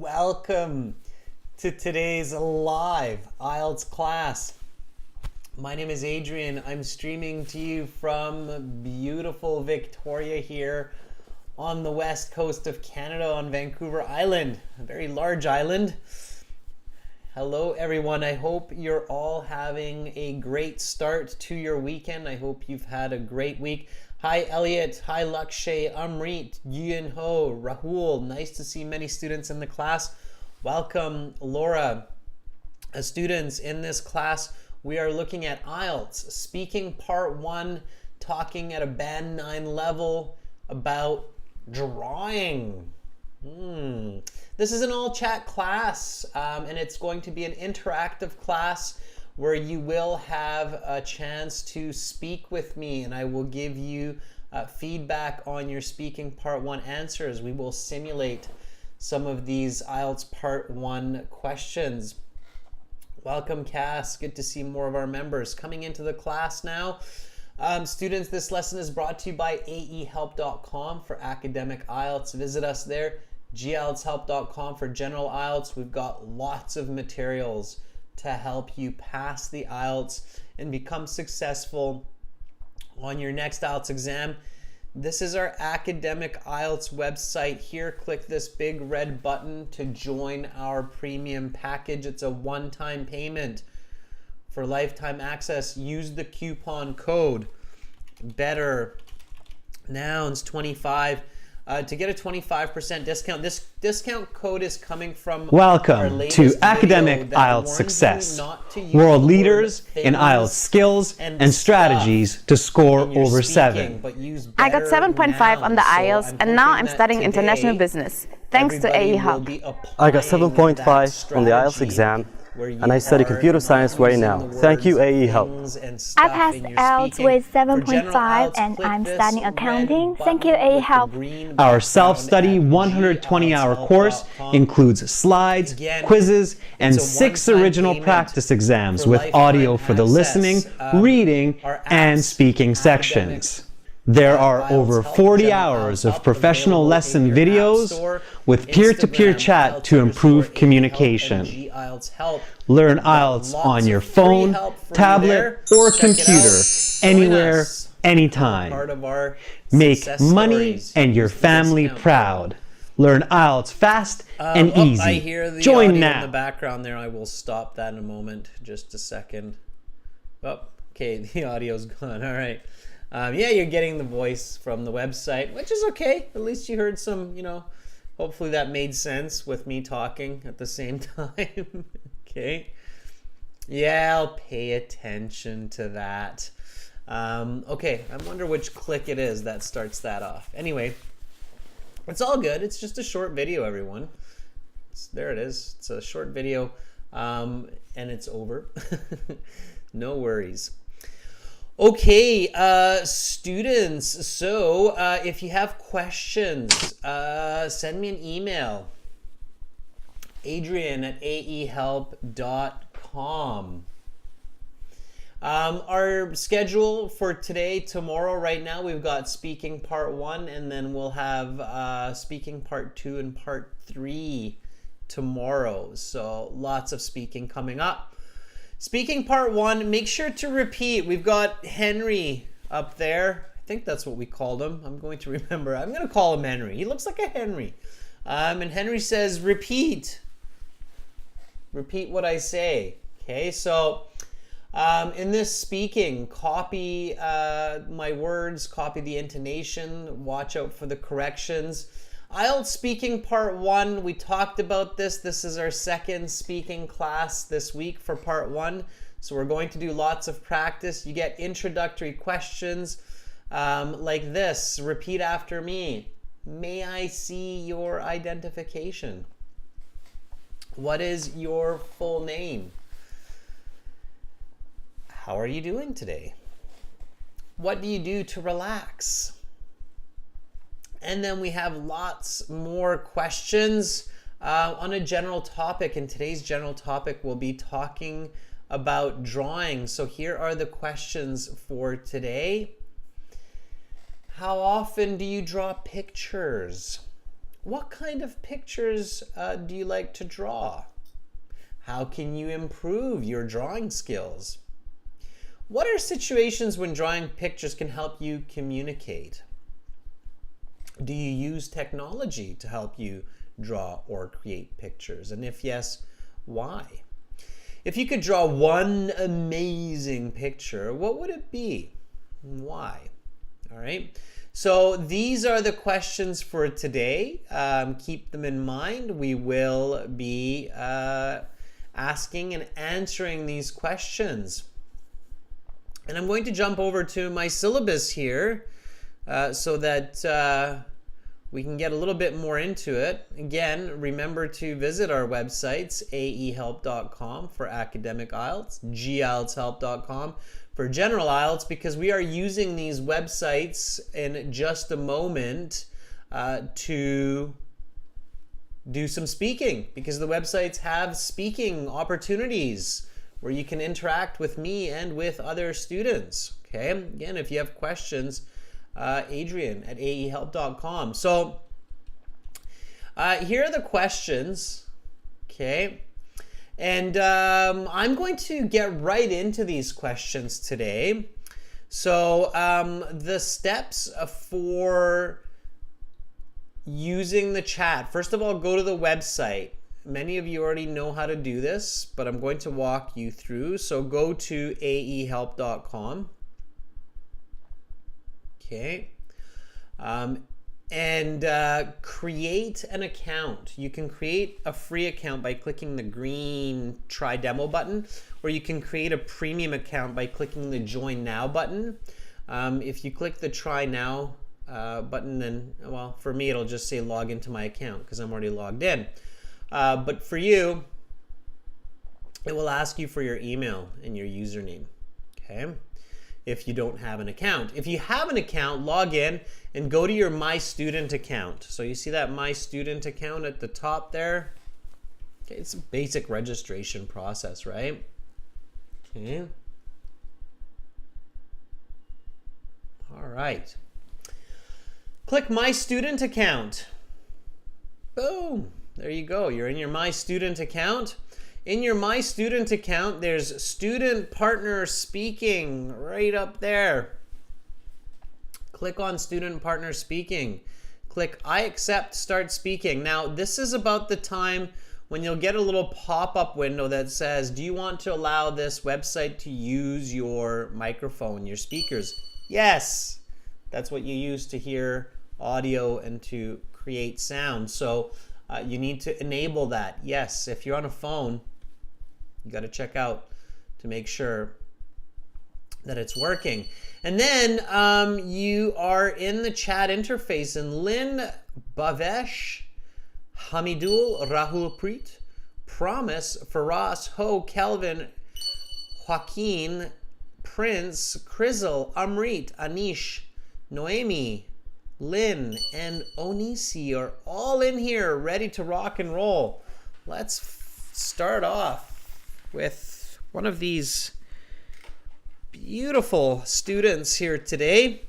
Welcome to today's live IELTS class. My name is Adrian. I'm streaming to you from beautiful Victoria here on the west coast of Canada on Vancouver Island, a very large island. Hello everyone. I hope you're all having a great start to your weekend. I hope you've had a great week. Hi Elliot, hi Lakshay, Amrit, Yun Ho, Rahul. Nice to see many students in the class. Welcome Laura. Students, in this class we are looking at IELTS, speaking part 1, talking at a band 9 level about drawing. This is an all chat class and it's going to be an interactive class where you will have a chance to speak with me and I will give you feedback on your speaking part 1 answers. We will simulate some of these IELTS part 1 questions. Welcome Cass, good to see more of our members coming into the class now. Students, this lesson is brought to you by aehelp.com for academic IELTS. Visit us there. gieltshelp.com for general IELTS. We've got lots of materials to help you pass the IELTS and become successful on your next IELTS exam. This is our academic IELTS website here. Click this big red button to join our premium package. It's a one-time payment for lifetime access. Use the coupon code Better Nouns 25 to get a 25% discount. This discount code is coming from Welcome to Academic IELTS Success, world leaders in IELTS skills and strategies to score over 7. I got 7.5 on the IELTS and now I'm studying international business, thanks to AE Help. I got 7.5 on the IELTS exam and I study computer science right now. Thank you, AE Help. I passed IELTS with 7.5 and I'm studying accounting. Thank you, AE Help. Our self-study 120-hour course includes slides, quizzes, and 6 original practice exams with audio for the listening, reading, and speaking sections. There are over 40 hours of professional lesson videos with peer-to-peer chat to improve communication. Learn IELTS on your phone, tablet, or computer, anywhere, anytime. Make money and your family proud. Learn IELTS fast and easy. I hear the Join audio now. in the background there. I will stop that in a moment. Just a second. Oh, okay, the audio's gone. All right. Yeah, you're getting the voice from the website, which is okay. At least you heard some, hopefully that made sense with me talking at the same time. Okay. Yeah, I'll pay attention to that. Okay, I wonder which click it is that starts that off. Anyway, it's all good. It's just a short video, everyone. There it is. It's a short video, and it's over. No worries. Okay, students, so if you have questions, send me an email. adrian@aehelp.com. Our schedule for today, tomorrow, right now, we've got speaking part 1, and then we'll have speaking part 2 and part 3 tomorrow. So lots of speaking coming up. Speaking part 1, make sure to repeat. We've got Henry up there. I think that's what we called him. I'm going to remember. I'm going to call him Henry. He looks like a Henry. And Henry says, repeat. Repeat what I say. Okay, so in this speaking, copy my words, copy the intonation, watch out for the corrections. IELTS speaking part 1, we talked about this. This is our second speaking class this week for part 1. So we're going to do lots of practice. You get introductory questions like this. Repeat after me. May I see your identification? What is your full name? How are you doing today? What do you do to relax? And then we have lots more questions on a general topic. And today's general topic will be talking about drawing. So here are the questions for today. How often do you draw pictures? What kind of pictures do you like to draw? How can you improve your drawing skills? What are situations when drawing pictures can help you communicate? Do you use technology to help you draw or create pictures? And if yes, why? If you could draw one amazing picture, what would it be? Why? All right. So these are the questions for today. Keep them in mind. We will be asking and answering these questions. And I'm going to jump over to my syllabus here so that we can get a little bit more into it. Again, remember to visit our websites, aehelp.com for academic IELTS, gieltshelp.com for general IELTS, because we are using these websites in just a moment to do some speaking, because the websites have speaking opportunities where you can interact with me and with other students. Okay, again, if you have questions, Adrian at aehelp.com. So here are the questions, okay? And I'm going to get right into these questions today. So the steps for using the chat. First of all, go to the website. Many of you already know how to do this, but I'm going to walk you through. So go to aehelp.com. Okay. And create an account. You can create a free account by clicking the green Try Demo button, or you can create a premium account by clicking the Join Now button. If you click the Try Now button, then, well, for me, it'll just say log into my account because I'm already logged in. But for you, it will ask you for your email and your username, okay? If you don't have an account. If you have an account, log in and go to your My Student account. So you see that My Student account at the top there? Okay, it's a basic registration process, right? Okay. All right. Click My Student account. Boom. There you go. You're in your My Student account. In your My Student account, there's Student Partner Speaking right up there. Click on Student Partner Speaking. Click I accept, start speaking. Now, this is about the time when you'll get a little pop-up window that says, do you want to allow this website to use your microphone, your speakers? Yes. That's what you use to hear audio and to create sound. So you need to enable that. Yes, if you're on a phone, you got to check out to make sure that it's working. And then you are in the chat interface, and Lynn, Bavesh, Hamidul, Rahul Preet, Promise, Faraz, Ho, Kelvin, Joaquin, Prince, Krizel, Amrit, Anish, Noemi, Lynn, and Onisi are all in here ready to rock and roll. Let's start off with one of these beautiful students here today.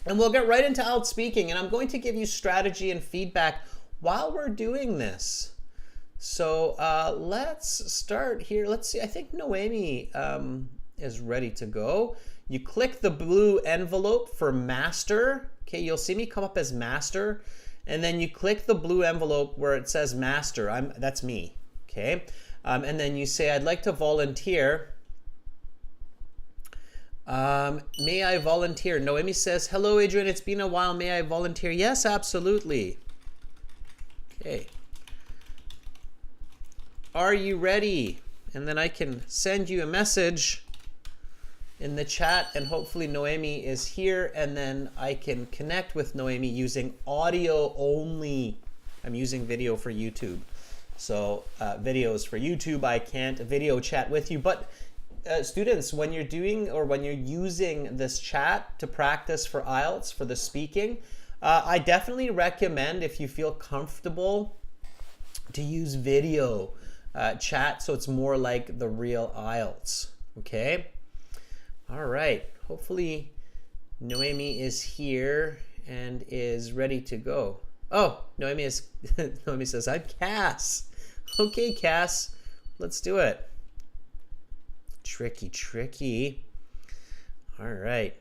And we'll get right into IELTS speaking. And I'm going to give you strategy and feedback while we're doing this. So let's start here. Let's see. I think Noemi is ready to go. You click the blue envelope for master. Okay, you'll see me come up as master. And then you click the blue envelope where it says master. That's me. Okay. And then you say, I'd like to volunteer. May I volunteer? Noemi says, hello, Adrian. It's been a while. May I volunteer? Yes, absolutely. Okay. Are you ready? And then I can send you a message in the chat, and hopefully Noemi is here, and then I can connect with Noemi using audio only. I'm using video for YouTube. So videos for YouTube, I can't video chat with you. But students, when you're doing or when you're using this chat to practice for IELTS, for the speaking, I definitely recommend, if you feel comfortable, to use video chat so it's more like the real IELTS. Okay? All right. Hopefully Noemi is here and is ready to go. Oh, Noemi says, I'm Cass. Okay, Cass, let's do it. Tricky. All right.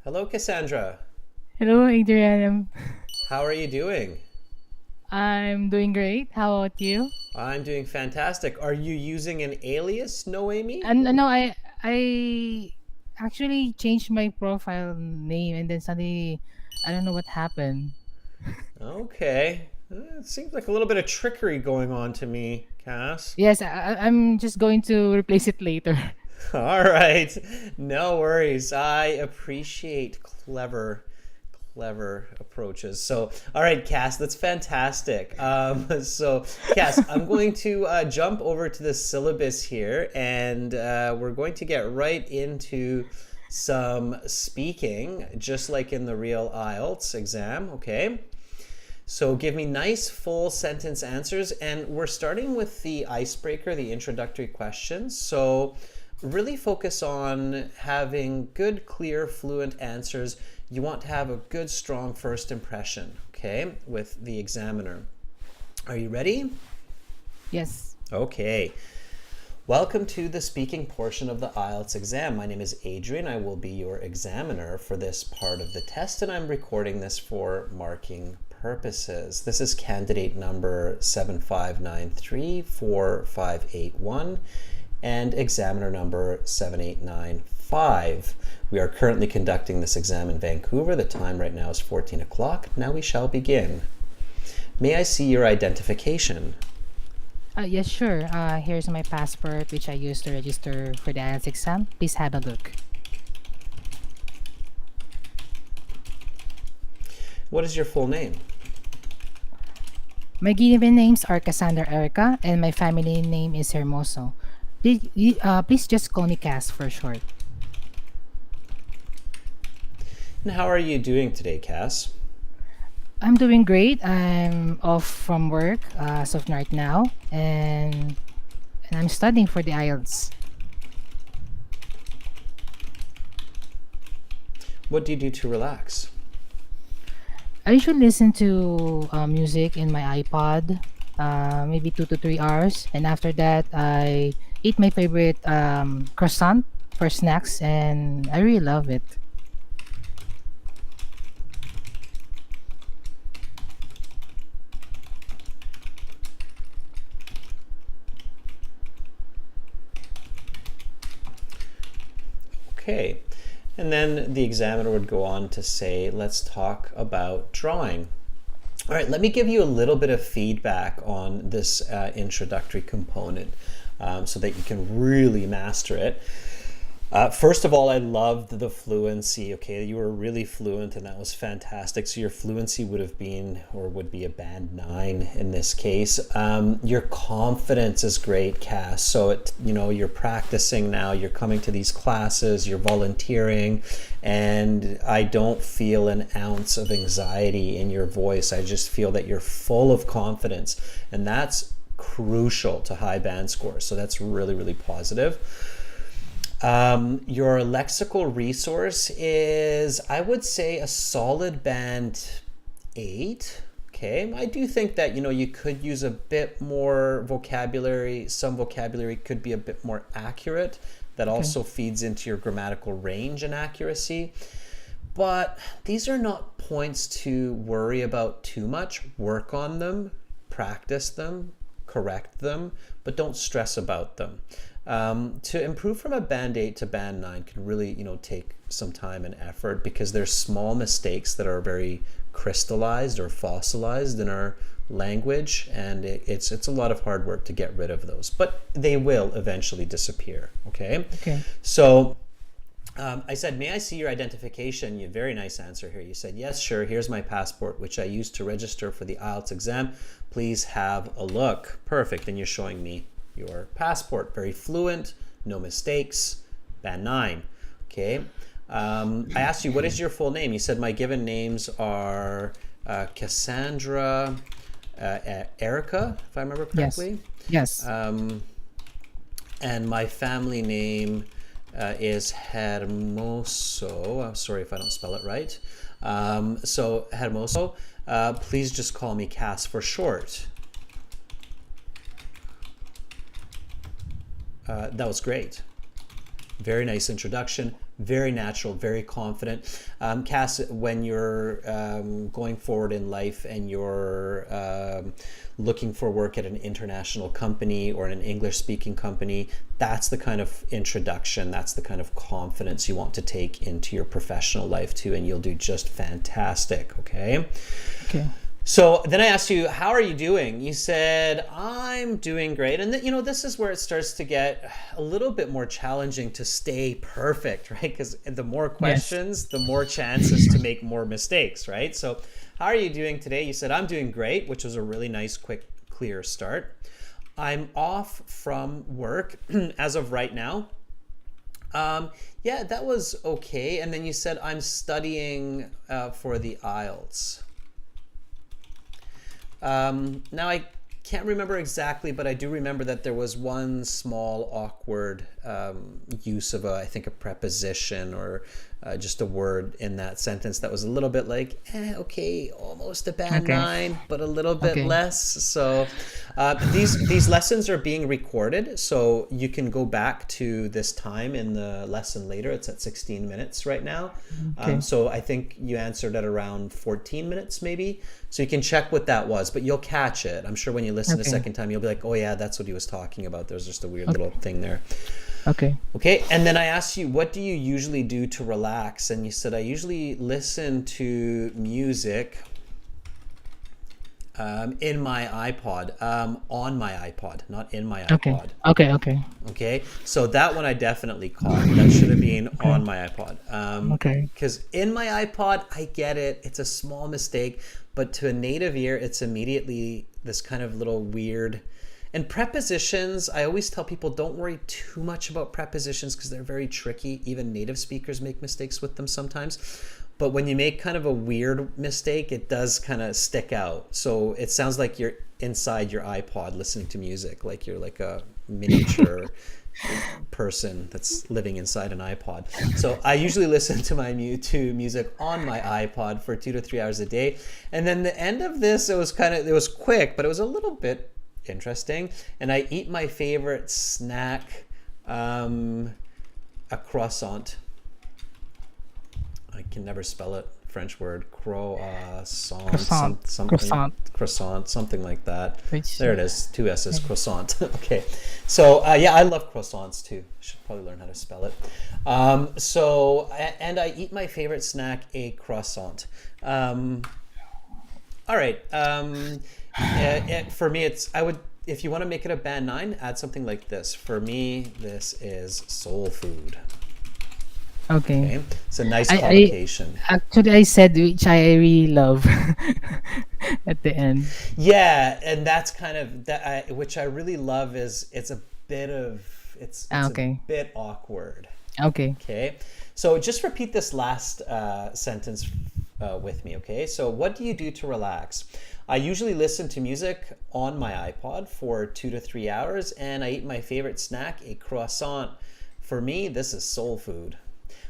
Hello, Cassandra. Hello, Adrian. How are you doing? I'm doing great. How about you? I'm doing fantastic. Are you using an alias, Noemi? And no, I actually changed my profile name, and then suddenly I don't know what happened. Okay. It seems like a little bit of trickery going on to me, Cass. Yes, I'm just going to replace it later. All right. No worries. I appreciate clever approaches. So, all right, Cass, that's fantastic. So, Cass, I'm going to jump over to the syllabus here, and we're going to get right into some speaking, just like in the real IELTS exam, okay? So give me nice full sentence answers, and we're starting with the icebreaker, the introductory questions. So really focus on having good, clear, fluent answers. You want to have a good, strong first impression, okay, with the examiner. Are you ready? Yes. Okay. Welcome to the speaking portion of the IELTS exam. My name is Adrian. I will be your examiner for this part of the test, and I'm recording this for marking purposes. This is candidate number 75934581 and examiner number 7895. We are currently conducting this exam in Vancouver. The time right now is 14 o'clock. Now we shall begin. May I see your identification? Yes, sure. Here's my passport, which I used to register for the IELTS exam. Please have a look. What is your full name? My given names are Cassandra Erica, and my family name is Hermoso. Please just call me Cass for short. And how are you doing today, Cass? I'm doing great. I'm off from work as of right now, and I'm studying for the IELTS. What do you do to relax? I usually listen to music in my iPod, maybe 2 to 3 hours, and after that, I eat my favorite croissant for snacks, and I really love it. Okay. And then the examiner would go on to say, let's talk about drawing. All right, let me give you a little bit of feedback on this introductory component so that you can really master it. First of all, I loved the fluency. Okay, you were really fluent, and that was fantastic. So your fluency would have been, or would be, a band 9 in this case. Your confidence is great, Cass. So you're practicing now. You're coming to these classes. You're volunteering, and I don't feel an ounce of anxiety in your voice. I just feel that you're full of confidence, and that's crucial to high band scores. So that's really, really positive. Your lexical resource is, I would say, a solid band 8. Okay, I do think that you could use a bit more vocabulary. Some vocabulary could be a bit more accurate. That also feeds into your grammatical range and accuracy. But these are not points to worry about too much. Work on them, practice them, correct them, but don't stress about them. To improve from a band 8 to band 9 can really, take some time and effort, because there's small mistakes that are very crystallized or fossilized in our language, and it's a lot of hard work to get rid of those, but they will eventually disappear. Okay. So I said, may I see your identification? You very nice answer here. You said, yes, sure. Here's my passport, which I used to register for the IELTS exam. Please have a look. Perfect. And you're showing me your passport. Very fluent, no mistakes, band 9. Okay. I asked you, what is your full name? You said my given names are Cassandra, Erica, if I remember correctly. Yes. And my family name is Hermoso. I'm sorry if I don't spell it right. So Hermoso, please just call me Cass for short. That was great. Very nice introduction. Very natural, very confident. Cass, when you're going forward in life and you're looking for work at an international company or an English-speaking company, that's the kind of introduction, that's the kind of confidence you want to take into your professional life too, and you'll do just fantastic, okay? Okay. So then I asked you, how are you doing? You said, I'm doing great. And you know, this is where it starts to get a little bit more challenging to stay perfect, right? Because the more questions, the more chances to make more mistakes, right? So how are you doing today? You said, I'm doing great, which was a really nice, quick, clear start. I'm off from work as of right now. Yeah, that was okay. And then you said, I'm studying for the IELTS. Now I can't remember exactly, but I do remember that there was one small awkward use of I think a preposition or just a word in that sentence that was a little bit like, okay, almost a band 9, but a little bit less. So these lessons are being recorded, so you can go back to this time in the lesson later. It's at 16 minutes right now. So I think you answered at around 14 minutes maybe. So you can check what that was, but you'll catch it. I'm sure when you listen a second time, you'll be like, oh yeah, that's what he was talking about. There's just a weird little thing there. Okay. And then I asked you, what do you usually do to relax? And you said, I usually listen to music in my iPod, on my iPod, not in my iPod. Okay. So that one I definitely caught. That should have been on my iPod. Because in my iPod, I get it. It's a small mistake, but to a native ear, it's immediately this kind of little weird. And prepositions, I always tell people, don't worry too much about prepositions because they're very tricky. Even native speakers make mistakes with them sometimes. But when you make kind of a weird mistake, it does kind of stick out. So it sounds like you're inside your iPod listening to music, like you're like a miniature person that's living inside an iPod. So I usually listen to music on my iPod for 2 to 3 hours a day. And then the end of this, it was quick, but it was a little bit interesting. And I eat my favorite snack, a croissant. I can never spell it. French word, croissant, something like that. There it is, 2 S's, croissant. Okay, so yeah, I love croissants too. Should probably learn how to spell it. And I eat my favorite snack, a croissant. All right. For me, if you want to make it a band 9, add something like this. For me, this is soul food. Okay. It's a nice collocation. Actually, I said which I really love at the end. Yeah, and that's kind of that. Which I really love is it's a bit awkward. Okay. So just repeat this last sentence with me. Okay. So what do you do to relax? I usually listen to music on my iPod for 2 to 3 hours, and I eat my favorite snack, a croissant. For me, this is soul food.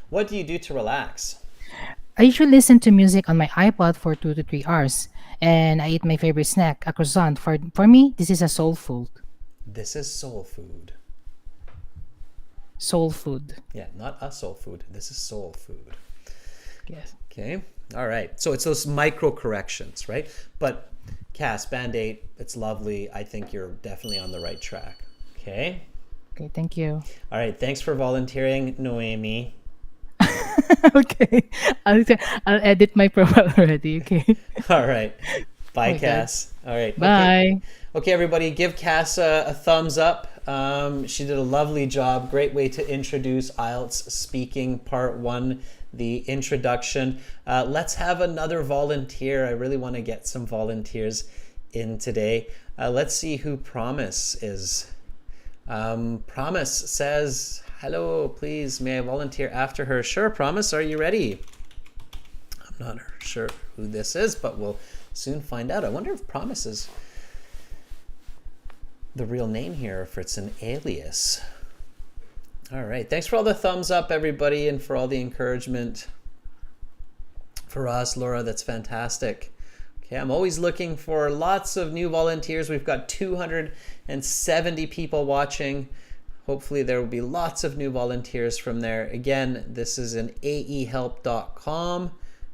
What do you do to relax? I usually listen to music on my iPod for 2 to 3 hours, and I eat my favorite snack, a croissant. For me, this is a soul food. This is soul food. Soul food. Yeah, not a soul food. This is soul food. Yes. Okay. All right. So it's those micro corrections, right? But Cass, Band 8, it's lovely. I think you're definitely on the right track. Okay. Okay. Thank you. All right. Thanks for volunteering, Noemi. Okay. I'll edit my profile already. Okay. All right. Bye, Cass. All right. Bye. Okay, everybody, give Cass a thumbs up. She did a lovely job. Great way to introduce IELTS speaking part 1, the introduction. Let's have another volunteer. I really want to get some volunteers in today. Let's see who Promise is. Promise says Hello, please, may I volunteer after her? Sure, Promise, are you ready? I'm not sure who this is, but we'll soon find out. I wonder if Promise is the real name here, if it's an alias. All right, thanks for all the thumbs up, everybody, and for all the encouragement for us, Laura. That's fantastic. Okay, I'm always looking for lots of new volunteers. We've got 270 people watching. Hopefully there will be lots of new volunteers from there. Again, this is an aehelp.com.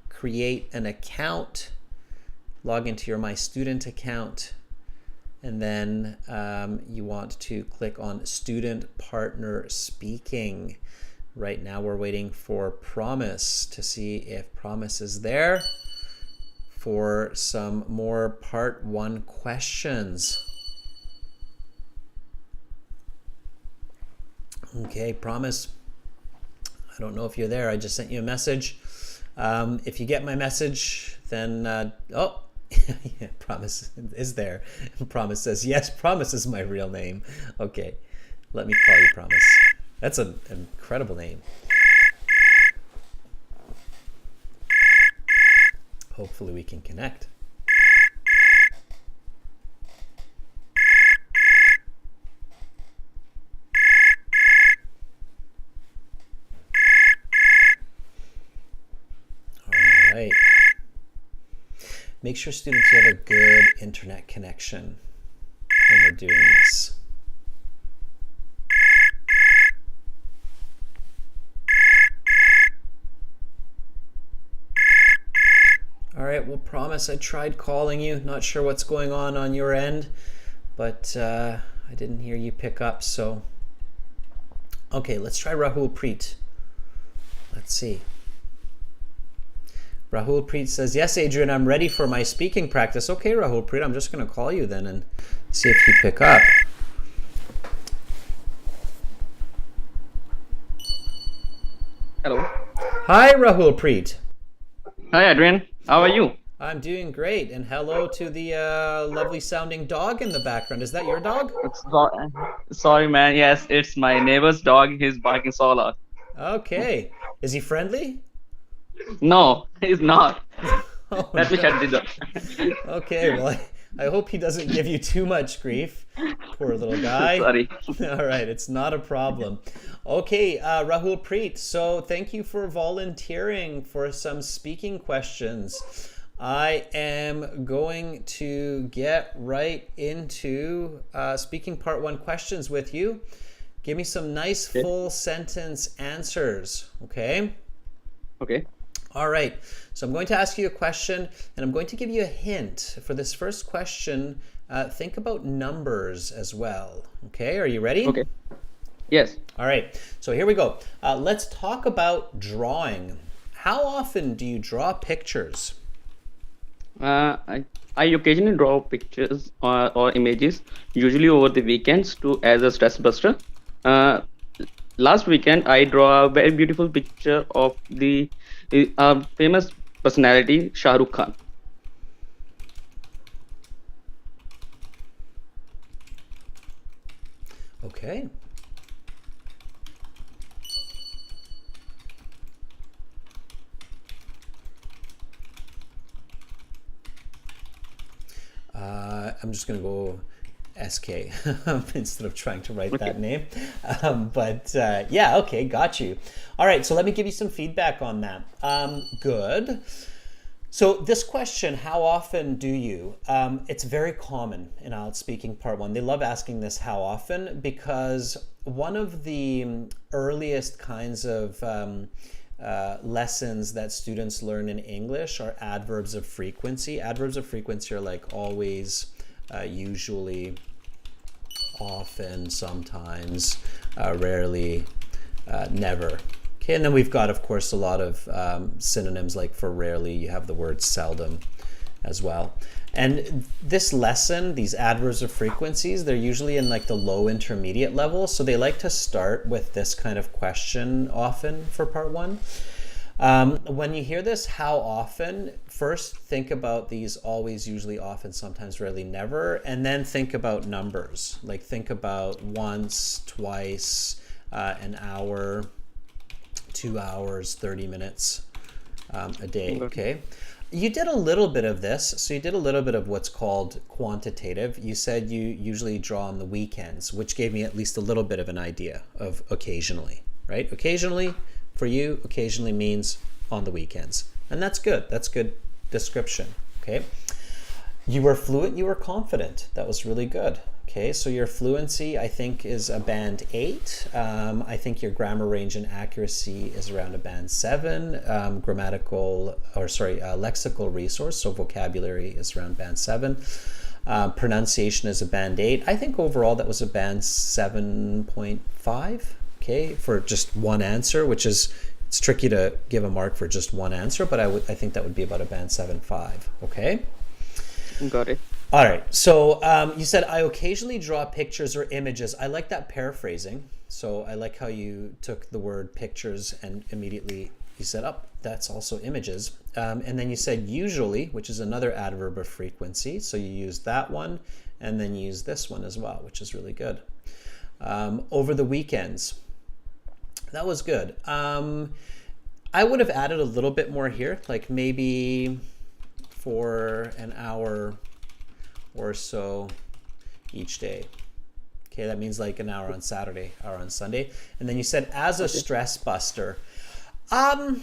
Create an account, log into your My Student account, and then you want to click on Student Partner Speaking. Right now we're waiting for Promise to see if Promise is there for some more Part 1 questions. Okay, Promise, I don't know if you're there. I just sent you a message. If you get my message, then, oh, yeah, Promise is there. Promise says, yes, Promise is my real name. Okay, let me call you Promise. That's an incredible name. Hopefully we can connect. Right. Make sure students have a good internet connection when we're doing this. All right, well, Promise, I tried calling you. Not sure what's going on your end, but I didn't hear you pick up, so. Okay, let's try Rahul Preet. Let's see. Rahul Preet says, yes, Adrian, I'm ready for my speaking practice. Okay, Rahul Preet, I'm just going to call you then and see if you pick up. Hello. Hi, Rahul Preet. Hi, Adrian. How are you? I'm doing great. And hello to the lovely sounding dog in the background. Is that your dog? Sorry, man. Yes, it's my neighbor's dog. He's barking so loud. Okay. Is he friendly? No, he's not. Oh, Let me shut the door. Okay, well, I hope he doesn't give you too much grief. Poor little guy. Sorry. All right, it's not a problem. Okay, Rahul Preet, so thank you for volunteering for some speaking questions. I am going to get right into speaking part 1 questions with you. Give me some nice full sentence answers, okay? Okay. All right, so I'm going to ask you a question and I'm going to give you a hint. For this first question, think about numbers as well. Okay, are you ready? Okay. Yes. All right, so here we go. Let's talk about drawing. How often do you draw pictures? I occasionally draw pictures or images, usually over the weekends as a stress buster. Last weekend, I draw a very beautiful picture of the famous personality, Shah Rukh Khan. Okay. I'm just going to go SK instead of trying to write that name. Yeah, okay, got you. All right, so let me give you some feedback on that. Good. So this question, how often do you? It's very common in IELTS speaking part 1. They love asking this how often because one of the earliest kinds of lessons that students learn in English are adverbs of frequency. Adverbs of frequency are like always, usually, often, sometimes, rarely, never. Okay, and then we've got, of course, a lot of synonyms like for rarely, you have the word seldom as well. And this lesson, these adverbs of frequencies, they're usually in like the low intermediate level. So they like to start with this kind of question often for part 1. When you hear this, how often, first think about these always, usually, often, sometimes, rarely, never, and then think about numbers. Like think about once, twice, an hour, 2 hours, 30 minutes a day. Okay. You did a little bit of this. So you did a little bit of what's called quantitative. You said you usually draw on the weekends, which gave me at least a little bit of an idea of occasionally, right? Occasionally for you, occasionally means on the weekends. And that's good. That's good description. Okay. You were fluent, you were confident. That was really good. Okay, so your fluency, I think, is a band 8. I think your grammar range and accuracy is around a band 7. Lexical resource, so vocabulary is around band 7. Pronunciation is a band 8. I think overall that was a band 7.5. Okay, for just one answer, which is, it's tricky to give a mark for just one answer, but I think that would be about a band 7.5. Okay. Got it. All right. So you said, I occasionally draw pictures or images. I like that paraphrasing. So I like how you took the word pictures and immediately you said, oh, that's also images. And then you said usually, which is another adverb of frequency. So you used that one and then you used this one as well, which is really good. Over the weekends. That was good. I would have added a little bit more here, like maybe for an hour or so each day. Okay, that means like an hour on Saturday, hour on Sunday. And then you said as a stress buster. I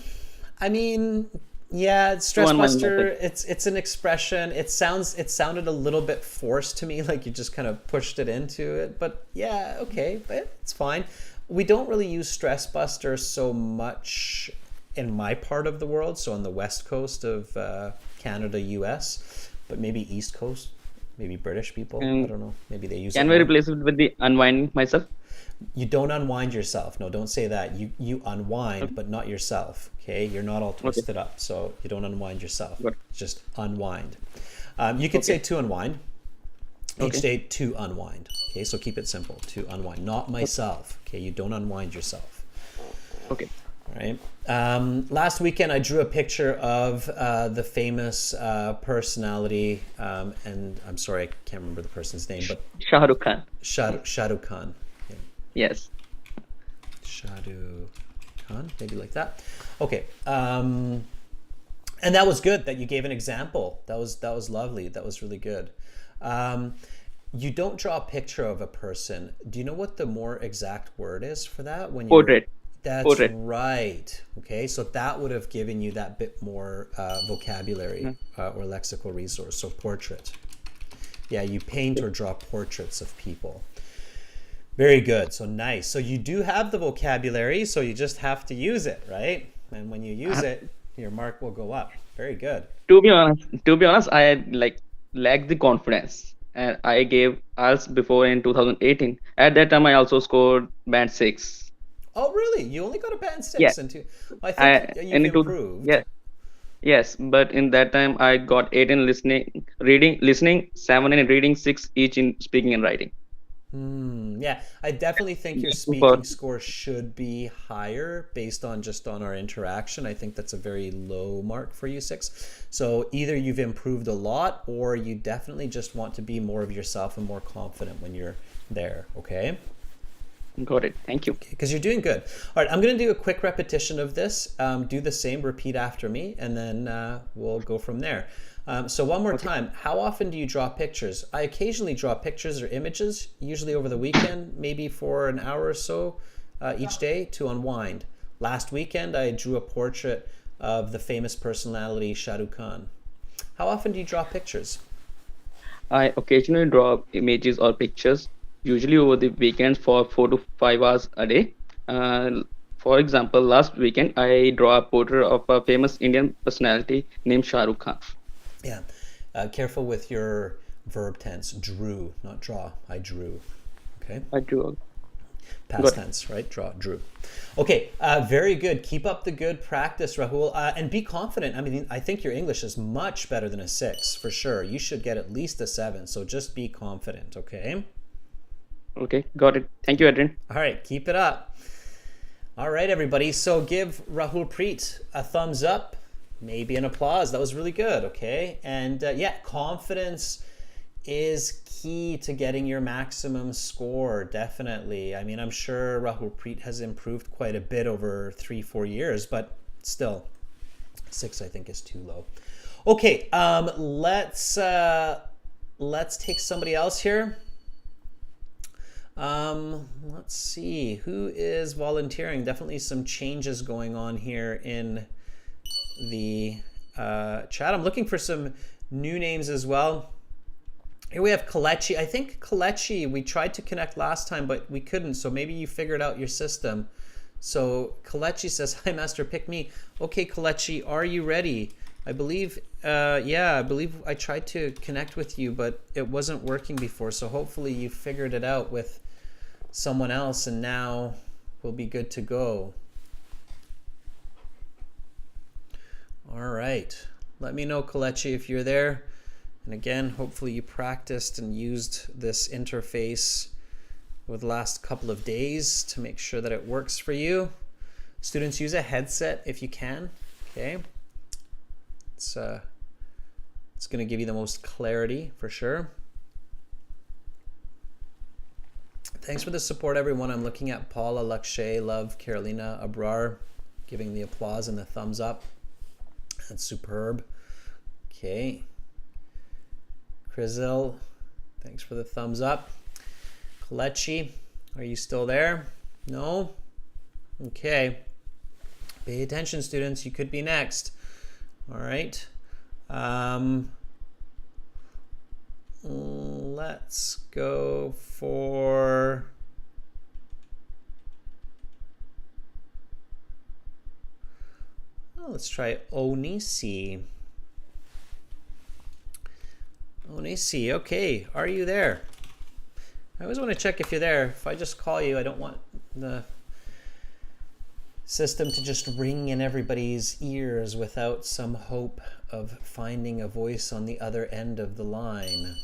mean, yeah, stress buster, it's an expression. It sounded a little bit forced to me, like you just kind of pushed it into it. But yeah, okay, but it's fine. We don't really use stress buster so much in my part of the world, so on the west coast of Canada, US, but maybe east coast, maybe British people, I don't know, maybe they use it. Can we replace it with the unwinding myself? You don't unwind yourself. No, don't say that. You unwind, but not yourself. Okay, you're not all twisted up, so you don't unwind yourself. Just unwind. You could say to unwind. Each day, to unwind. Okay, so keep it simple. To unwind, not myself. Okay, you don't unwind yourself. Okay. All right. Last weekend, I drew a picture of the famous personality, and I'm sorry, I can't remember the person's name, but Shah Rukh Khan. Shah Rukh Khan. Yeah. Yes. Shah Rukh Khan, maybe like that. Okay. And that was good that you gave an example. That was lovely. That was really good. You don't draw a picture of a person. Do you know what the more exact word is for that? When you Portrait. That's Portrait. Right. Okay, so that would have given you that bit more vocabulary or lexical resource. So portrait. Yeah, you paint or draw portraits of people. Very good. So nice. So you do have the vocabulary, so you just have to use it, right? And when you use it, your mark will go up. Very good. To be honest, I lacked the confidence, and I gave IELTS before in 2018. At that time, I also scored band 6. Oh, really? You only got a band 6 Yeah. and 2. I think you've improved. Yeah. Yes, but in that time, I got 8 in listening, 7 in reading, 6 each in speaking and writing. Yeah, I definitely think your speaking score should be higher based on our interaction. I think that's a very low mark for you, 6. So either you've improved a lot or you definitely just want to be more of yourself and more confident when you're there, okay? Got it. Thank you. Because you're doing good. All right, I'm going to do a quick repetition of this. Do the same, repeat after me, and then we'll go from there. So one more time, how often do you draw pictures? I occasionally draw pictures or images, usually over the weekend, maybe for an hour or so each day to unwind. Last weekend, I drew a portrait of the famous personality Shah Rukh Khan. How often do you draw pictures? I occasionally draw images or pictures, usually over the weekends for 4 to 5 hours a day. For example, last weekend, I draw a portrait of a famous Indian personality named Shah Rukh Khan. Yeah. Careful with your verb tense. Drew, not draw. I drew. Okay. I drew. Past tense, right? Drew. Okay. Very good. Keep up the good practice, Rahul. And be confident. I mean, I think your English is much better than a 6 for sure. You should get at least a 7. So just be confident. Okay. Okay. Got it. Thank you, Adrian. All right. Keep it up. All right, everybody. So give Rahul Preet a thumbs up. Maybe an applause. That was really good, okay? And yeah, confidence is key to getting your maximum score, definitely. I mean, I'm sure Rahul Preet has improved quite a bit over 3-4 years, but still 6 I think is too low. Okay, let's take somebody else here. Let's see who is volunteering. Definitely some changes going on here in the chat. I'm looking for some new names as well. Here we have Kalechi. I think Kalechi, we tried to connect last time, but we couldn't. So maybe you figured out your system. So Kalechi says, hi, Master, pick me. Okay, Kalechi, are you ready? I believe, I believe I tried to connect with you, but it wasn't working before. So hopefully you figured it out with someone else, and now we'll be good to go. All right. Let me know, Kalechi, if you're there. And again, hopefully you practiced and used this interface over the last couple of days to make sure that it works for you. Students, use a headset if you can. Okay. It's going to give you the most clarity for sure. Thanks for the support, everyone. I'm looking at Paula, Lakshay, Love, Carolina, Abrar, giving the applause and the thumbs up. That's superb. Okay. Krizil, thanks for the thumbs up. Kalechi, are you still there? No? Okay. Pay attention, students. You could be next. All right. Let's go for... Oh, let's try Onisi. Onisi, okay. Are you there? I always want to check if you're there. If I just call you, I don't want the system to just ring in everybody's ears without some hope of finding a voice on the other end of the line.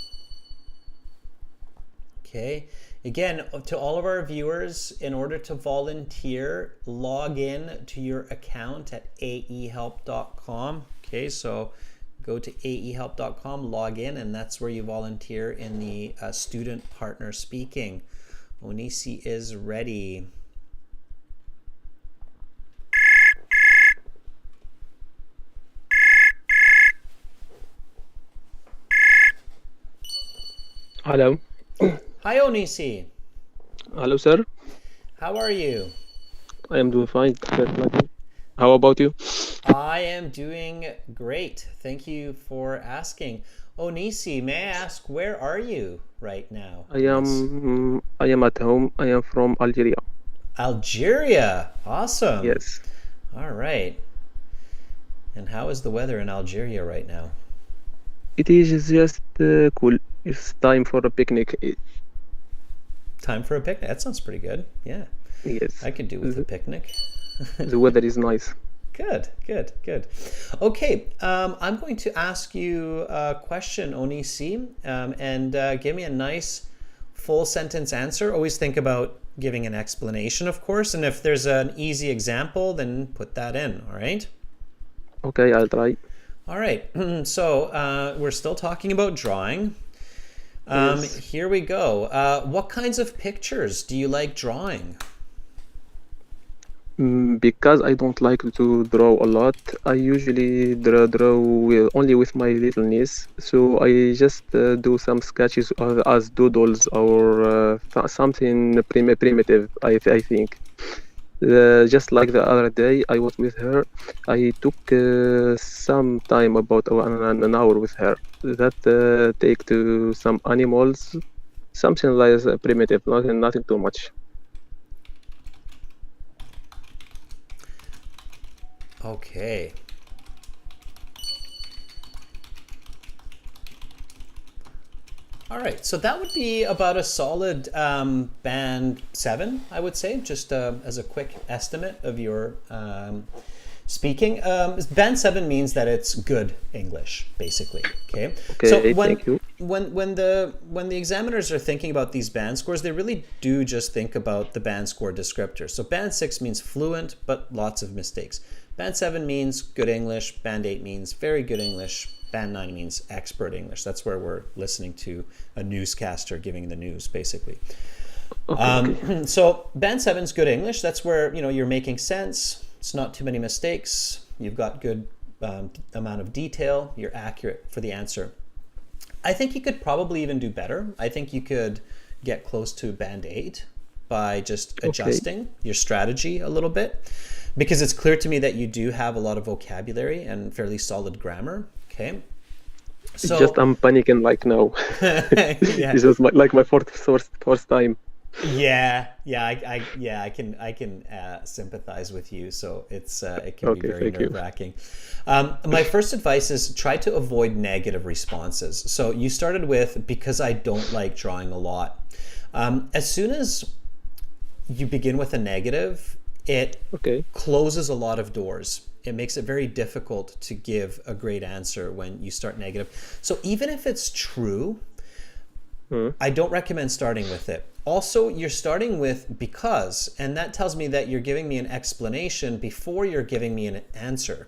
Okay. Again, to all of our viewers, in order to volunteer, log in to your account at aehelp.com. Okay, so go to aehelp.com, log in, and that's where you volunteer in the student partner speaking. Onisi is ready. Hello. Hi, Onisi. Hello, sir. How are you? I am doing fine. How about you? I am doing great. Thank you for asking. Onisi, may I ask, where are you right now? I am at home. I am from Algeria. Algeria. Awesome. Yes. All right. And how is the weather in Algeria right now? It is just cool. It's time for a picnic. Time for a picnic. That sounds pretty good. Yeah. Yes. I could do with a picnic. The weather is nice. Good, good, good. Okay, I'm going to ask you a question, Onisi, and give me a nice full sentence answer. Always think about giving an explanation, of course, and if there's an easy example, then put that in, all right? Okay, I'll try. All right, so we're still talking about drawing. Yes. Here we go. What kinds of pictures do you like drawing? Because I don't like to draw a lot, I usually draw only with my little niece. So I just do some sketches as doodles or something primitive, I think. Just like the other day, I was with her. I took some time, about an hour with her. That take to some animals, something like primitive, nothing too much. Okay. All right, so that would be about a solid band 7, I would say, just as a quick estimate of your speaking. Band 7 means that it's good English, basically. Okay. Okay. So Thank you. when the examiners are thinking about these band scores, they really do just think about the band score descriptor. So band 6 means fluent, but lots of mistakes. Band 7 means good English. Band 8 means very good English. Band 9 means expert English. That's where we're listening to a newscaster giving the news, basically. So Band 7 is good English. That's where, you know, you're making sense. It's not too many mistakes. You've got good amount of detail. You're accurate for the answer. I think you could probably even do better. I think you could get close to Band 8 by just adjusting your strategy a little bit, because it's clear to me that you do have a lot of vocabulary and fairly solid grammar. Okay. So Just I'm panicking like now. yeah. This is like my first time. I can sympathize with you. So it can be very nerve-wracking. My first advice is try to avoid negative responses. So you started with, because I don't like drawing a lot. As soon as you begin with a negative, it closes a lot of doors. It makes it very difficult to give a great answer when you start negative. So even if it's true, I don't recommend starting with it. Also, you're starting with because, and that tells me that you're giving me an explanation before you're giving me an answer.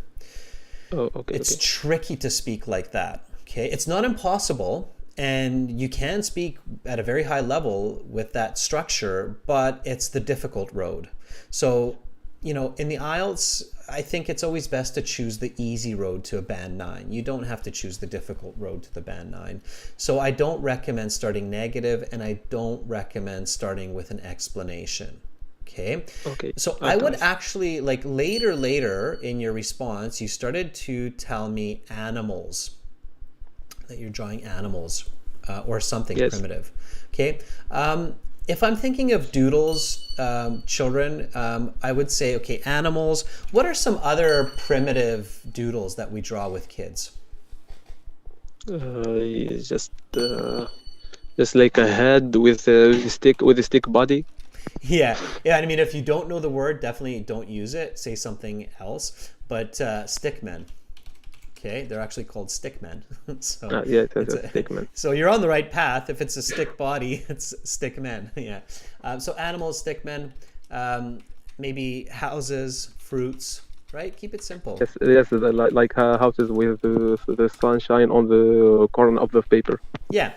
It's tricky to speak like that. Okay, it's not impossible, and you can speak at a very high level with that structure, but it's the difficult road. So, you know, in the IELTS, I think it's always best to choose the easy road to a Band 9. You don't have to choose the difficult road to the Band 9. So I don't recommend starting negative, and I don't recommend starting with an explanation. Okay. So I would actually, like later in your response, you started to tell me animals, that you're drawing animals or something primitive. Okay. If I'm thinking of doodles, children, I would say, okay, animals. What are some other primitive doodles that we draw with kids? Just like a head with a stick body. Yeah. I mean, if you don't know the word, definitely don't use it. Say something else. But stickmen. Okay, they're actually called stickmen. So it's a stickmen. So you're on the right path. If it's a stick body, it's stickmen. Yeah. So animals, stickmen, maybe houses, fruits. Right? Keep it simple. Yes, like houses with the sunshine on the corner of the paper. Yeah.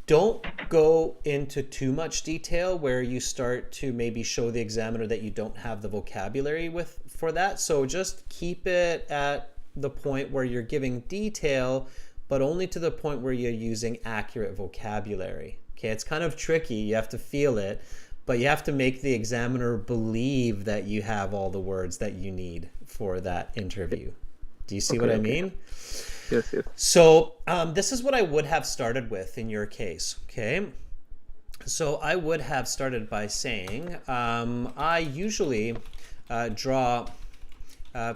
Don't go into too much detail where you start to maybe show the examiner that you don't have the vocabulary for that. So just keep it at the point where you're giving detail, but only to the point where you're using accurate vocabulary. Okay, it's kind of tricky. You have to feel it, but you have to make the examiner believe that you have all the words that you need for that interview. Do you see what I mean? Yes. So this is what I would have started with in your case. Okay. So I would have started by saying, I usually draw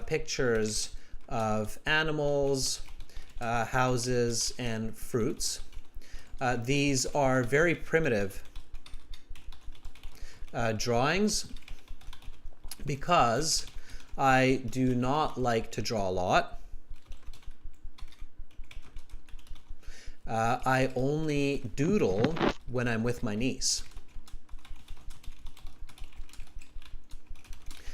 pictures of animals, houses, and fruits. These are very primitive drawings because I do not like to draw a lot. I only doodle when I'm with my niece.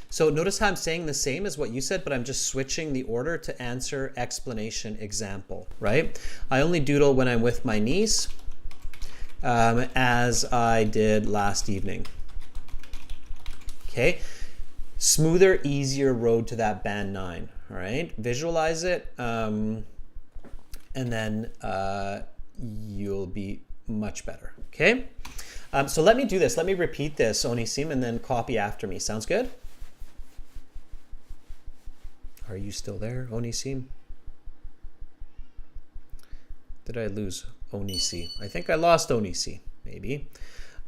So notice how I'm saying the same as what you said, but I'm just switching the order to answer, explanation, example, right? I only doodle when I'm with my niece, as I did last evening. Okay, smoother, easier road to that Band 9, all right? Visualize it, and then you'll be much better, okay? So let me do this. Let me repeat this, Onisi, and then copy after me. Sounds good? Are you still there, Onisi? Did I lose Onisi? I think I lost Onisi, maybe.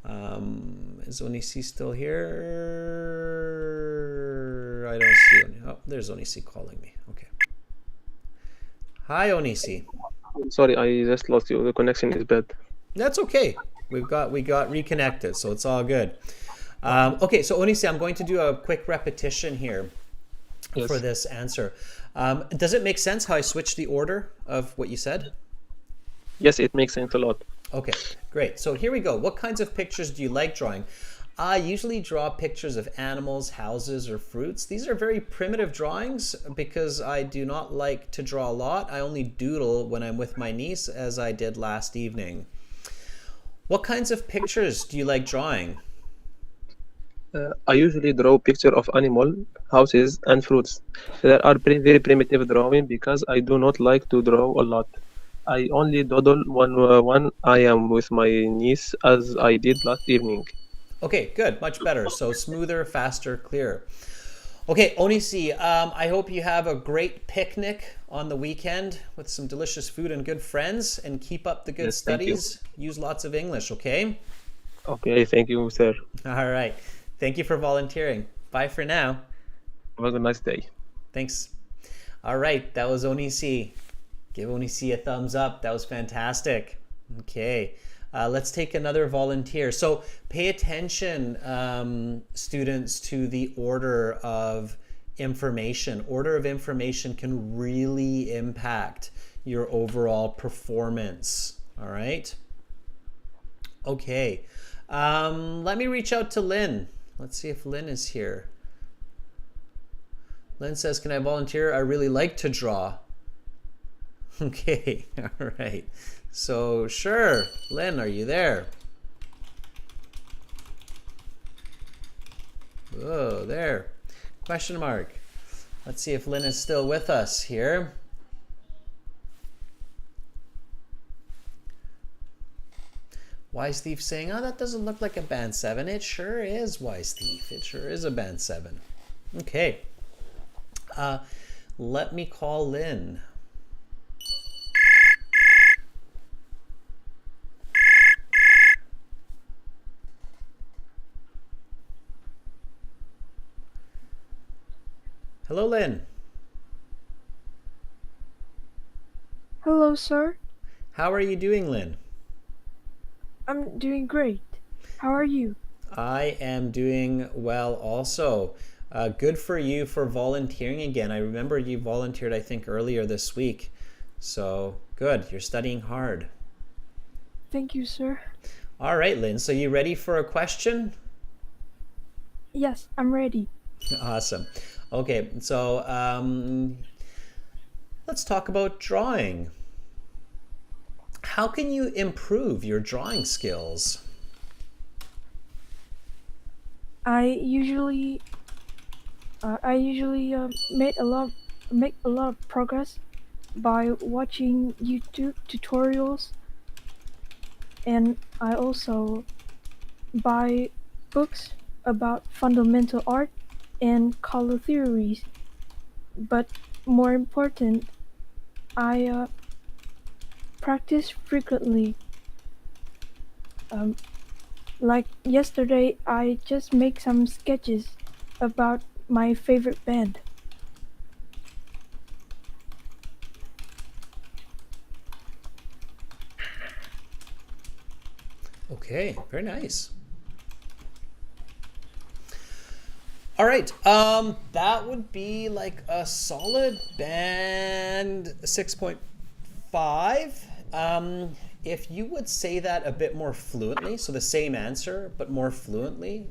Is Onisi still here? I don't see Onisi. Oh, there's Onisi calling me. Okay. Hi, Onisi. Sorry, I just lost you. The connection is bad. That's okay. We got reconnected, so it's all good. Okay, so Onisi, I'm going to do a quick repetition here for this answer. Does it make sense how I switched the order of what you said? Yes, it makes sense a lot. Okay, great. So here we go. What kinds of pictures do you like drawing? I usually draw pictures of animals, houses, or fruits. These are very primitive drawings because I do not like to draw a lot. I only doodle when I'm with my niece, as I did last evening. What kinds of pictures do you like drawing? I usually draw picture of animal, houses, and fruits. There are very primitive drawing because I do not like to draw a lot. I only doodle when I am with my niece, as I did last evening. Okay, good, much better. So smoother, faster, clearer. Okay, Onisi, I hope you have a great picnic on the weekend with some delicious food and good friends, and keep up the good Yes, thank you. studies. Use lots of English, okay? Okay, thank you, sir. All right. Thank you for volunteering. Bye for now. Have a nice day. Thanks. All right, that was Onisi. Give Onisi a thumbs up. That was fantastic. Okay. Let's take another volunteer. So pay attention, students, to the order of information. Order of information can really impact your overall performance. All right. Okay. Let me reach out to Lynn. Let's see if Lynn is here. Lynn says, can I volunteer? I really like to draw. Okay. All right. So sure, Lynn, are you there? Oh, there. Question mark. Let's see if Lynn is still with us here. Wise Thief saying, oh, that doesn't look like a band 7. It sure is, Wise Thief. It sure is a band 7. Okay. Let me call Lynn. Hello, Lynn. Hello, sir. How are you doing, Lynn? I'm doing great. How are you? I am doing well also. Good for you for volunteering again. I remember you volunteered, I think, earlier this week. So good. You're studying hard. Thank you, sir. All right, Lynn. So you ready for a question? Yes, I'm ready. Awesome. Okay, so let's talk about drawing. How can you improve your drawing skills? I usually make a lot of progress by watching YouTube tutorials, and I also buy books about fundamental art and color theories. But more important, I practice frequently. Like yesterday, I just make some sketches about my favorite band. Okay, very nice. All right, that would be like a solid band 6.5. If you would say that a bit more fluently, so the same answer, but more fluently,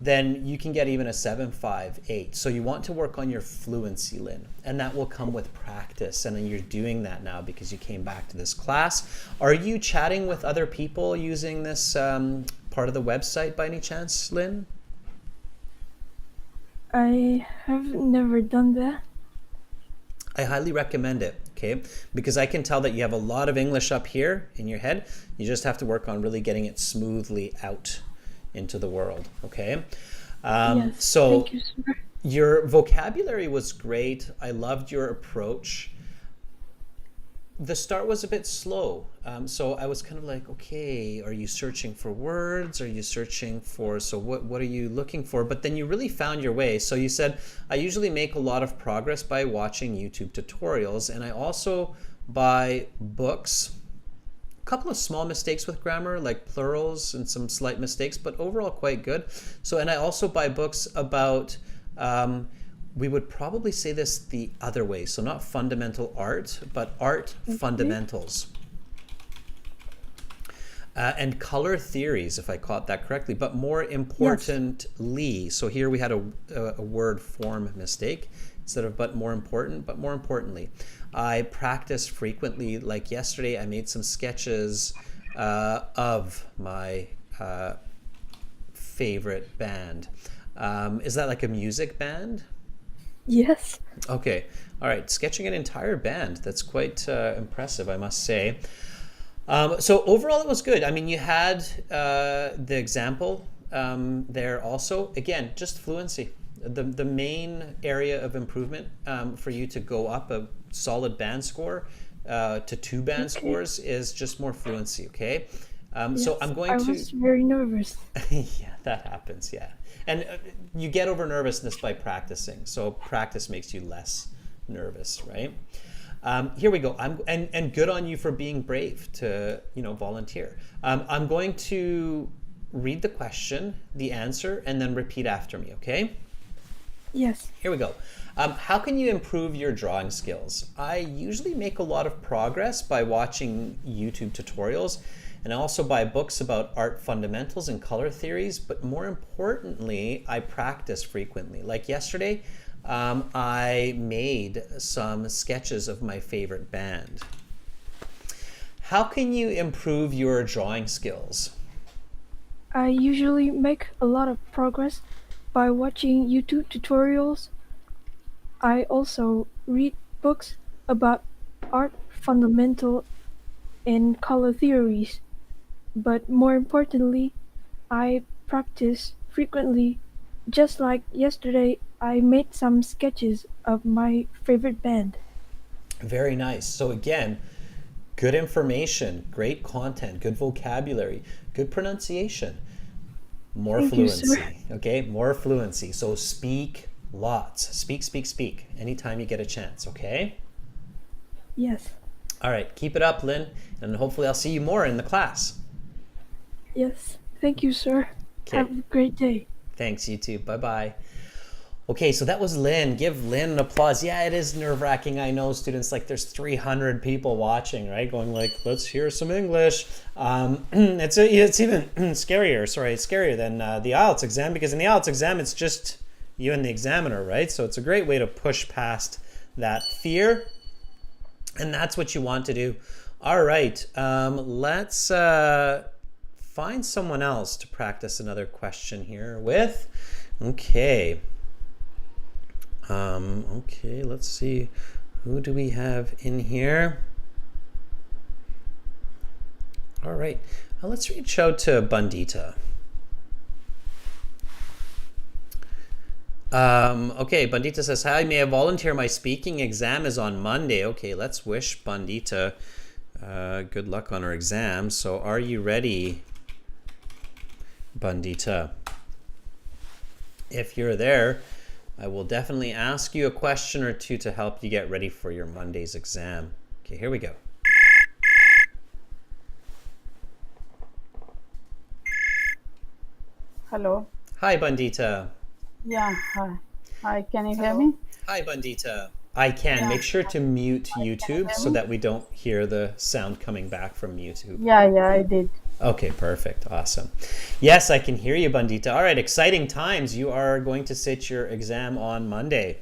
then you can get even a 7.58. So you want to work on your fluency, Lynn, and that will come with practice. And then you're doing that now because you came back to this class. Are you chatting with other people using this part of the website by any chance, Lynn? I have never done that. I highly recommend it, okay? Because I can tell that you have a lot of English up here in your head. You just have to work on really getting it smoothly out into the world, okay? Yes, so thank you, sir. your vocabulary was great. I loved your approach. The start was a bit slow. So I was kind of like, okay, are you searching for words? Are you searching for, so what are you looking for? But then you really found your way. So you said, I usually make a lot of progress by watching YouTube tutorials, and I also buy books. A couple of small mistakes with grammar, like plurals and some slight mistakes, but overall quite good. So, and I also buy books about, we would probably say this the other way. So not fundamental art, but art fundamentals. and color theories, if I caught that correctly. But more importantly, so here we had a word form mistake instead of but more importantly, I practice frequently. Like yesterday, I made some sketches of my favorite band. Is that like a music band? Yes. Okay. All right. Sketching an entire band. That's quite impressive, I must say. So overall, it was good. I mean, you had the example there also. Again, just fluency. The main area of improvement for you to go up a solid band score to 2 band scores is just more fluency, okay? So I'm going to... I was very nervous. Yeah, that happens, yeah. And you get over nervousness by practicing. So practice makes you less nervous, right? Here we go. And good on you for being brave to, volunteer. I'm going to read the question, the answer, and then repeat after me, okay? Yes. Here we go. How can you improve your drawing skills? I usually make a lot of progress by watching YouTube tutorials and also buy books about art fundamentals and color theories, but more importantly, I practice frequently. Like yesterday, I made some sketches of my favorite band. How can you improve your drawing skills? I usually make a lot of progress by watching YouTube tutorials. I also read books about art fundamental and color theories. But more importantly, I practice frequently. Just like yesterday, I made some sketches of my favorite band. Very nice. So again, good information, great content, good vocabulary, good pronunciation, more Thank fluency. you, sir. Okay, more fluency. So speak lots. Speak anytime you get a chance, okay? Yes. All right, keep it up, Lynn, and hopefully I'll see you more in the class. Yes. Thank you, sir. Okay. Have a great day. Thanks, you too. Bye-bye. Okay, so that was Lynn. Give Lynn an applause. Yeah, it is nerve-wracking. I know, students, like there's 300 people watching, right? Going like, let's hear some English. It's even scarier than the IELTS exam, because in the IELTS exam, it's just you and the examiner, right? So it's a great way to push past that fear. And that's what you want to do. All right, let's find someone else to practice another question here with. Okay. Okay, let's see. Who do we have in here? All right, let's reach out to Bandita. Okay, Bandita says, hi, may I volunteer? My speaking exam is on Monday. Okay, let's wish Bandita good luck on her exam. So are you ready, Bandita? If you're there, I will definitely ask you a question or two to help you get ready for your Monday's exam. Okay, here we go. Hello. Hi, Bandita. Yeah, hi. Hi, can you hear me? Hi, Bandita. I can. Yeah. Make sure to mute YouTube so that we don't hear the sound coming back from YouTube. Yeah, I did. Okay, perfect. Awesome. Yes, I can hear you, Bandita. All right, exciting times. You are going to sit your exam on Monday.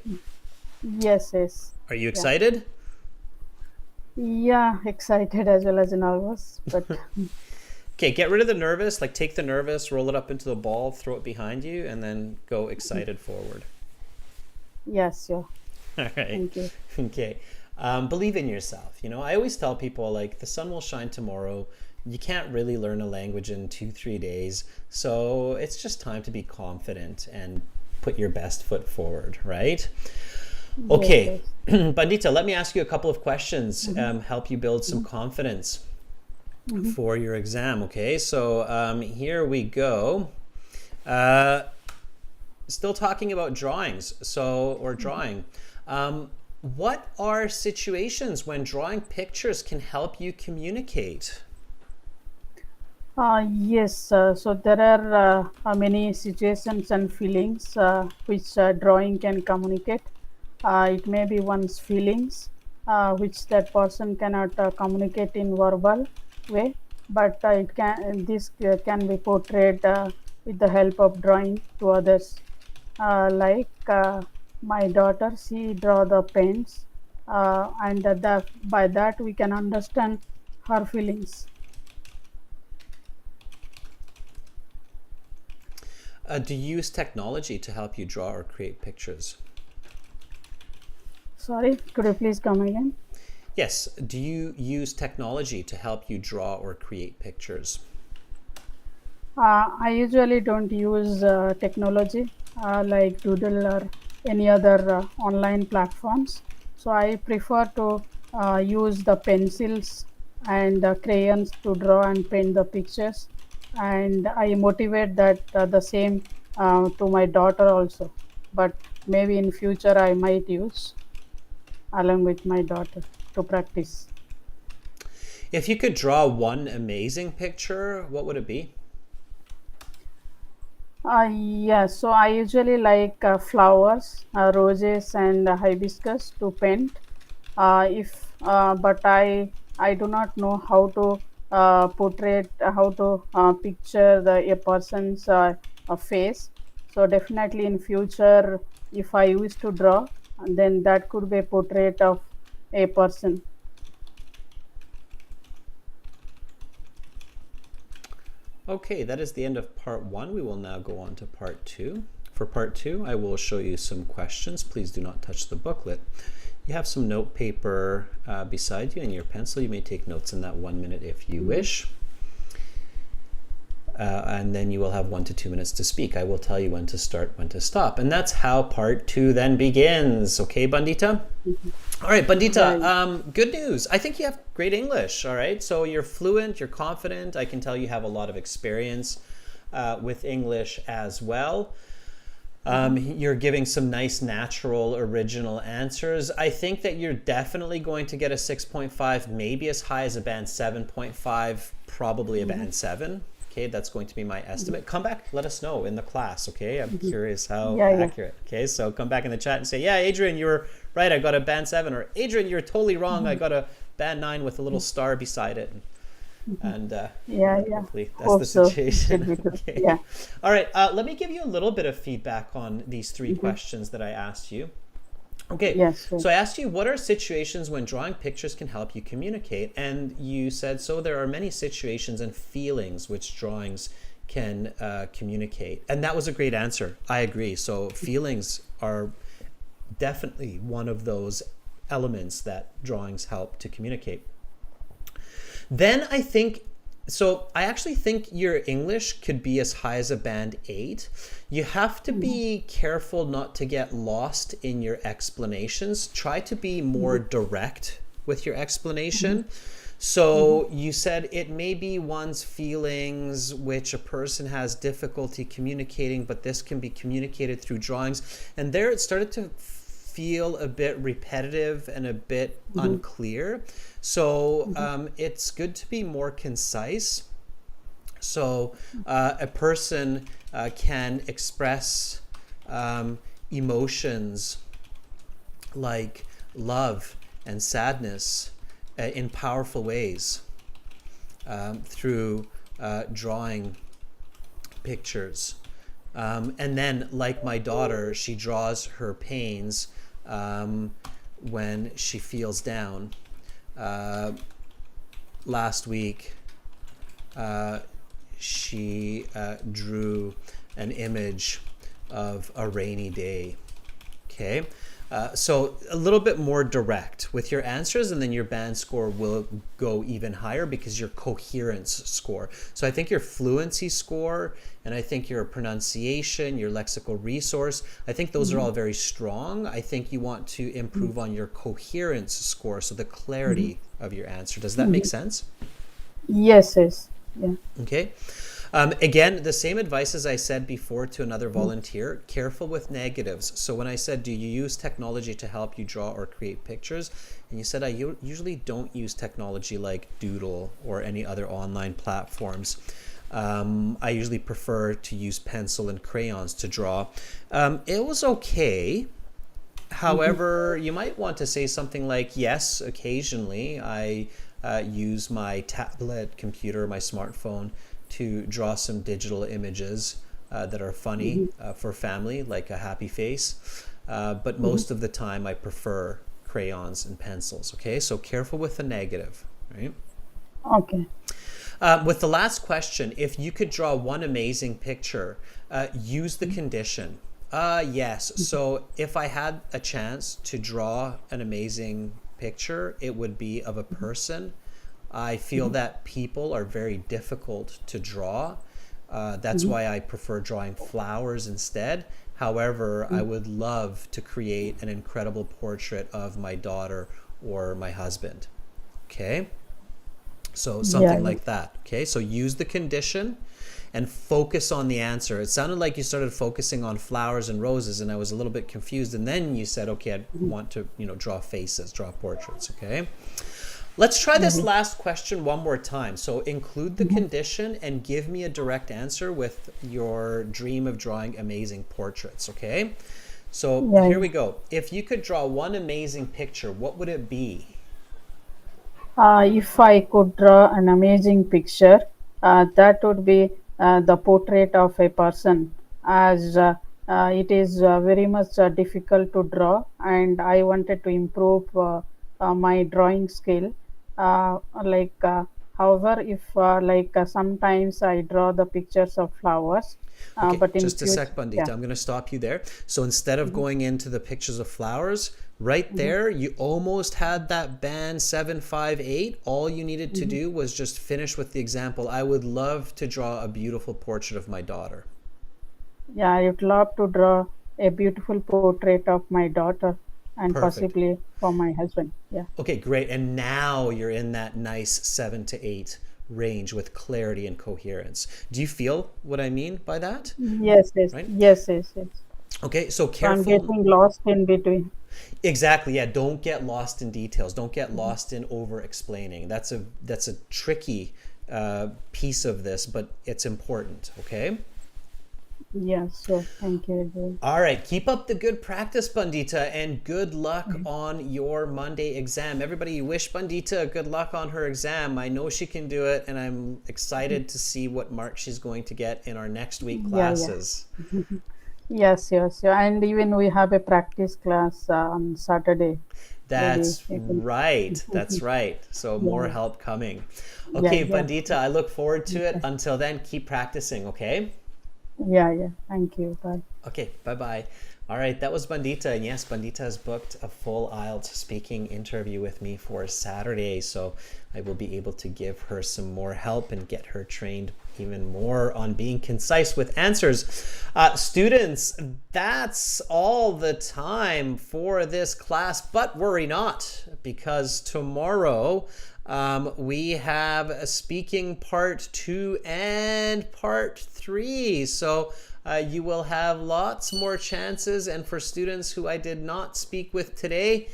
Yes. Are you excited? Yeah, excited as well as nervous. But okay, get rid of the nervous. Like take the nervous, roll it up into the ball, throw it behind you, and then go excited forward. Yes, sure. All right. Thank you. Okay. Believe in yourself. I always tell people, like, the sun will shine tomorrow. You can't really learn a language in 2-3 days. So it's just time to be confident and put your best foot forward, right? Okay. Yes. Bandita, let me ask you a couple of questions, help you build some confidence for your exam, okay? So here we go. Still talking about drawings, or drawing. What are situations when drawing pictures can help you communicate? Yes, so there are many situations and feelings which drawing can communicate. It may be one's feelings which that person cannot communicate in verbal way. but this can be portrayed with the help of drawing to others. Like my daughter, she draw the pens, and by that we can understand her feelings. Do you use technology to help you draw or create pictures? Sorry, could you please come again? Yes. Do you use technology to help you draw or create pictures? I usually don't use technology like Doodle or any other online platforms. So I prefer to use the pencils and crayons to draw and paint the pictures. And I motivate that the same to my daughter also. But maybe in future I might use along with my daughter to practice. If you could draw one amazing picture, what would it be? Yeah, so I usually like flowers, roses, and hibiscus to paint. But I do not know how to portray, how to picture a person's face. So definitely in future, if I wish to draw, then that could be a portrait of a person. Okay, that is the end of part 1. We will now go on to part 2. For part 2, I will show you some questions. Please do not touch the booklet. You have some note paper beside you and your pencil. You may take notes in that 1 minute if you wish. And then you will have 1 to 2 minutes to speak. I will tell you when to start, when to stop. And that's how part 2 then begins. Okay, Bandita? All right, Bandita, good news. I think you have great English, all right? So you're fluent, you're confident. I can tell you have a lot of experience with English as well. You're giving some nice, natural, original answers. I think that you're definitely going to get a 6.5, maybe as high as a band 7.5, probably a band 7. Okay, that's going to be my estimate. Come back, let us know in the class, okay? I'm curious how accurate. Okay, so come back in the chat and say, yeah, Adrian, you were right, I got a band 7. Or Adrian, you're totally wrong, I got a band 9 with a little star beside it. And hopefully that's the situation. Okay. Yeah. All right, let me give you a little bit of feedback on these 3 questions that I asked you. Okay, Yes, sure. so I asked you, what are situations when drawing pictures can help you communicate? And you said, so there are many situations and feelings which drawings can communicate. And that was a great answer. I agree. So feelings are definitely one of those elements that drawings help to communicate. Then I actually think your English could be as high as a band 8. You have to be careful not to get lost in your explanations. Try to be more direct with your explanation. So you said it may be one's feelings which a person has difficulty communicating, but this can be communicated through drawings. And there it started to feel a bit repetitive and a bit unclear. So it's good to be more concise. So a person can express emotions like love and sadness in powerful ways through drawing pictures. And then, like my daughter, she draws her pains when she feels down. Last week, she drew an image of a rainy day. Okay, so a little bit more direct with your answers, and then your band score will go even higher because your coherence score. So I think your fluency score, and I think your pronunciation, your lexical resource, I think those are all very strong. I think you want to improve on your coherence score, so the clarity of your answer. Does that make sense? Yes. Yeah. Okay. Again, the same advice as I said before to another volunteer, careful with negatives. So when I said, do you use technology to help you draw or create pictures? And you said, I usually don't use technology like Doodle or any other online platforms. I usually prefer to use pencil and crayons to draw. It was okay. However, you might want to say something like, yes, occasionally I use my tablet, computer, my smartphone to draw some digital images that are funny for family, like a happy face. But most of the time I prefer crayons and pencils. Okay, so careful with the negative, right? Okay. With the last question, if you could draw one amazing picture, use the condition. Yes, so if I had a chance to draw an amazing picture, it would be of a person. I feel that people are very difficult to draw. That's why I prefer drawing flowers instead. However, I would love to create an incredible portrait of my daughter or my husband. Okay? So something like that. Okay? So use the condition and focus on the answer. It sounded like you started focusing on flowers and roses, and I was a little bit confused. And then you said, okay, I want to, draw faces, draw portraits. Okay? Let's try this last question one more time. So include the condition and give me a direct answer with your dream of drawing amazing portraits, okay? So here we go. If you could draw one amazing picture, what would it be? If I could draw an amazing picture, that would be the portrait of a person, as it is very much difficult to draw, and I wanted to improve my drawing skill. However, if sometimes I draw the pictures of flowers. Okay, but in just a sec, future, Bandita. I'm going to stop you there. So instead of going into the pictures of flowers, right there, you almost had that band 758. All you needed to do was just finish with the example. I would love to draw a beautiful portrait of my daughter. Yeah, I would love to draw a beautiful portrait of my daughter and possibly for my husband. Yeah. Okay, great. And now you're in that nice 7 to 8 range with clarity and coherence. Do you feel what I mean by that? Yes, right? yes. Okay, so careful. I'm getting lost in between. Exactly, yeah. Don't get lost in details. Don't get lost in over-explaining. That's a tricky piece of this, but it's important, okay? Yes, sure. Thank you. All right, keep up the good practice, Bandita, and good luck on your Monday exam. Everybody, wish Bandita good luck on her exam. I know she can do it, and I'm excited to see what mark she's going to get in our next week classes. Yes. And even we have a practice class on Saturday. That's right. That's right. So more help coming. Okay, Bandita, I look forward to it. Until then, keep practicing, okay? Yeah. Thank you. Bye. Okay, bye-bye. All right, that was Bandita. And yes, Bandita has booked a full IELTS speaking interview with me for Saturday. So I will be able to give her some more help and get her trained even more on being concise with answers. Students, that's all the time for this class, but worry not, because tomorrow we have a speaking part 2 and part 3. So you will have lots more chances. And for students who I did not speak with today,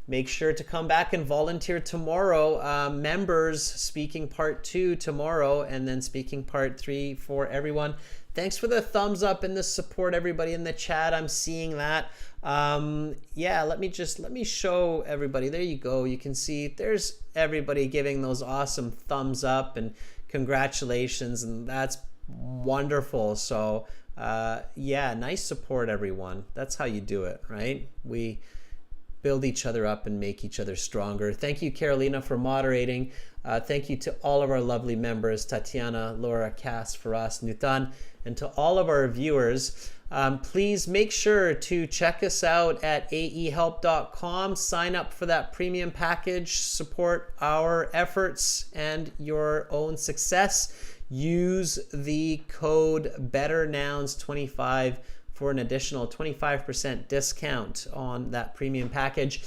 make sure to come back and volunteer tomorrow. Members, speaking part 2 tomorrow, and then speaking part 3 for everyone. Thanks for the thumbs up and the support, everybody in the chat. I'm seeing that. Let me show everybody. There you go. You can see there's everybody giving those awesome thumbs up and congratulations, and that's wonderful. So nice support, everyone. That's how you do it, right? We build each other up and make each other stronger. Thank you, Carolina, for moderating. Thank you to all of our lovely members, Tatiana, Laura, Cass, Faraz, Nutan, and to all of our viewers. Please make sure to check us out at aehelp.com. Sign up for that premium package. Support our efforts and your own success. Use the code BETTERNOUNS25 for an additional 25% discount on that premium package.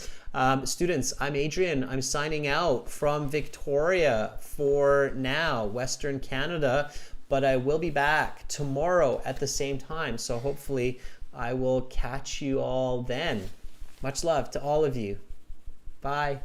Students, I'm Adrian. I'm signing out from Victoria for now, Western Canada, but I will be back tomorrow at the same time. So hopefully I will catch you all then. Much love to all of you. Bye.